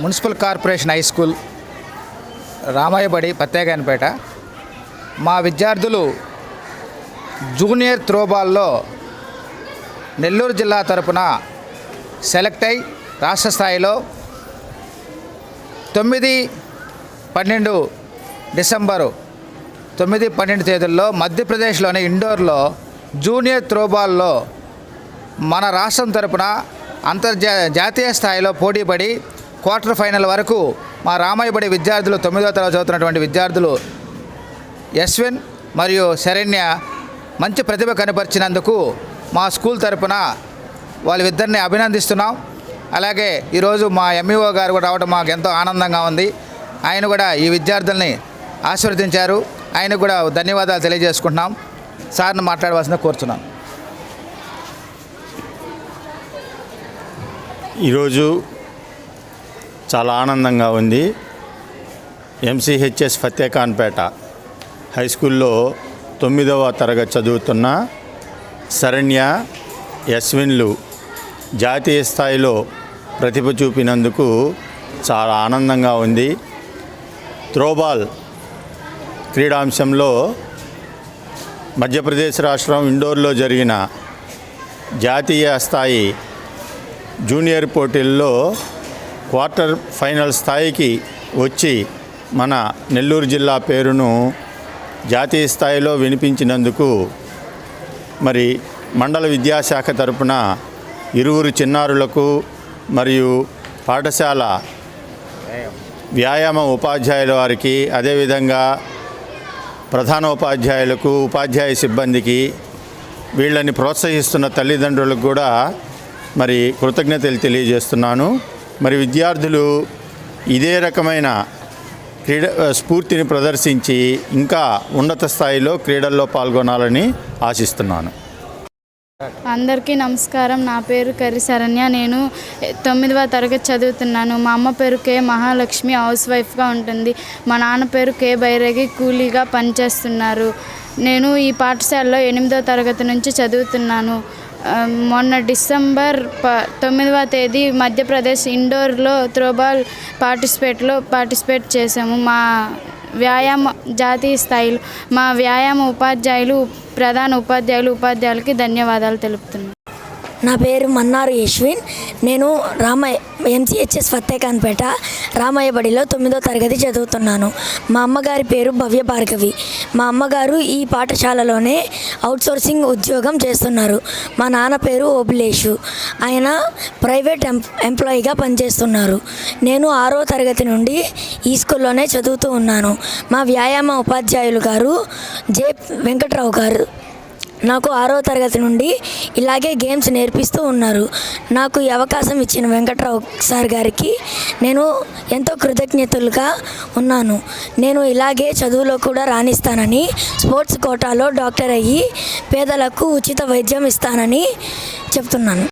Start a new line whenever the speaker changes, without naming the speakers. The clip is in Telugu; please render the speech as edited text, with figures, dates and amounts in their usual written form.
మున్సిపల్ కార్పొరేషన్ హై స్కూల్ రామయ్యబడి పత్తేగానిపేట. మా విద్యార్థులు జూనియర్ త్రోబాల్లో నెల్లూరు జిల్లా తరపున సెలెక్ట్ అయి రాష్ట్ర స్థాయిలో 9-12 డిసెంబరు 9-12 తేదీల్లో మధ్యప్రదేశ్లోని ఇండోర్లో జూనియర్ త్రోబాల్లో మన రాష్ట్రం తరపున జాతీయ స్థాయిలో పోటీపడి క్వార్టర్ ఫైనల్ వరకు మా రామయ్యబడి విద్యార్థులు 9వ తరగతి చదువుతున్నటువంటి విద్యార్థులు యశ్విన్ మరియు శరణ్య మంచి ప్రతిభ కనపరిచినందుకు మా స్కూల్ తరపున వాళ్ళిద్దరిని అభినందిస్తున్నాం. అలాగే ఈరోజు మా ఎంఈఓ గారు కూడా రావడం మాకు ఎంతో ఆనందంగా ఉంది. ఆయన కూడా ఈ విద్యార్థుల్ని ఆశీర్వదించారు. ఆయనకు కూడా ధన్యవాదాలు తెలియజేసుకుంటున్నాం. సార్ని మాట్లాడవలసిందిగా కోరుతున్నాం.
ఈరోజు చాలా ఆనందంగా ఉంది. ఎంసీహెచ్ఎస్ ఫతేఖాన్పేట హై స్కూల్లో 9వ తరగతి చదువుతున్న శరణ్య, యశ్విన్లు జాతీయ స్థాయిలో ప్రతిభ చూపినందుకు చాలా ఆనందంగా ఉంది. త్రోబాల్ క్రీడాంశంలో మధ్యప్రదేశ్ రాష్ట్రం ఇండోర్లో జరిగిన జాతీయ స్థాయి జూనియర్ పోటీల్లో క్వార్టర్ ఫైనల్ స్థాయికి వచ్చి మన నెల్లూరు జిల్లా పేరును జాతీయ స్థాయిలో వినిపించినందుకు మరి మండల విద్యాశాఖ తరపున ఇరువురు చిన్నారులకు మరియు పాఠశాల వ్యాయామ ఉపాధ్యాయుల వారికి, అదేవిధంగా ప్రధాన ఉపాధ్యాయులకు, ఉపాధ్యాయ సిబ్బందికి, వీళ్ళని ప్రోత్సహిస్తున్న తల్లిదండ్రులకు కూడా మరి కృతజ్ఞతలు తెలియజేస్తున్నాను. మరి విద్యార్థులు ఇదే రకమైన స్ఫూర్తిని ప్రదర్శించి ఇంకా ఉన్నత స్థాయిలో క్రీడల్లో పాల్గొనాలని ఆశిస్తున్నాను.
అందరికీ నమస్కారం. నా పేరు కర్రి శరణ్య. నేను 9వ తరగతి చదువుతున్నాను. మా అమ్మ పేరు కే మహాలక్ష్మి, హౌస్ వైఫ్గా ఉంటుంది. మా నాన్న పేరు కే బైరగి, కూలీగా పనిచేస్తున్నారు. నేను ఈ పాఠశాలలో 8వ తరగతి నుంచి చదువుతున్నాను. మొన్న డిసెంబర్ 9వ తేదీ మధ్యప్రదేశ్ ఇండోర్లో త్రోబాల్ పార్టిసిపేట్ చేసాము. మా జాతీయ స్థాయిలో మా వ్యాయామ ఉపాధ్యాయులు, ప్రధాన ఉపాధ్యాయులకి ధన్యవాదాలు తెలుపుతున్నాను.
నా పేరు మన్నారు యశ్విన్. నేను ఎంసీహెచ్ఎస్ ఫతేఖాన్పేట రామయ్యబడిలో 9వ తరగతి చదువుతున్నాను. మా అమ్మగారి పేరు భవ్య భార్గవి. మా అమ్మగారు ఈ పాఠశాలలోనే అవుట్సోర్సింగ్ ఉద్యోగం చేస్తున్నారు. మా నాన్న పేరు ఓబులేషు. ఆయన ప్రైవేట్ ఎంప్లాయీగా పనిచేస్తున్నారు. నేను 6వ తరగతి నుండి ఈ స్కూల్లోనే చదువుతూ ఉన్నాను. మా వ్యాయామ ఉపాధ్యాయులు గారు జె వెంకట్రావు గారు నాకు 6వ తరగతి నుండి ఇలాగే గేమ్స్ నేర్పిస్తూ ఉన్నారు. నాకు ఈ అవకాశం ఇచ్చిన వెంకట్రావు సార్ గారికి నేను ఎంతో కృతజ్ఞతలుగా ఉన్నాను. నేను ఇలాగే చదువులో కూడా రాణిస్తానని, స్పోర్ట్స్ కోటాలో డాక్టర్ అయ్యి పేదలకు ఉచిత వైద్యం ఇస్తానని చెప్తున్నాను.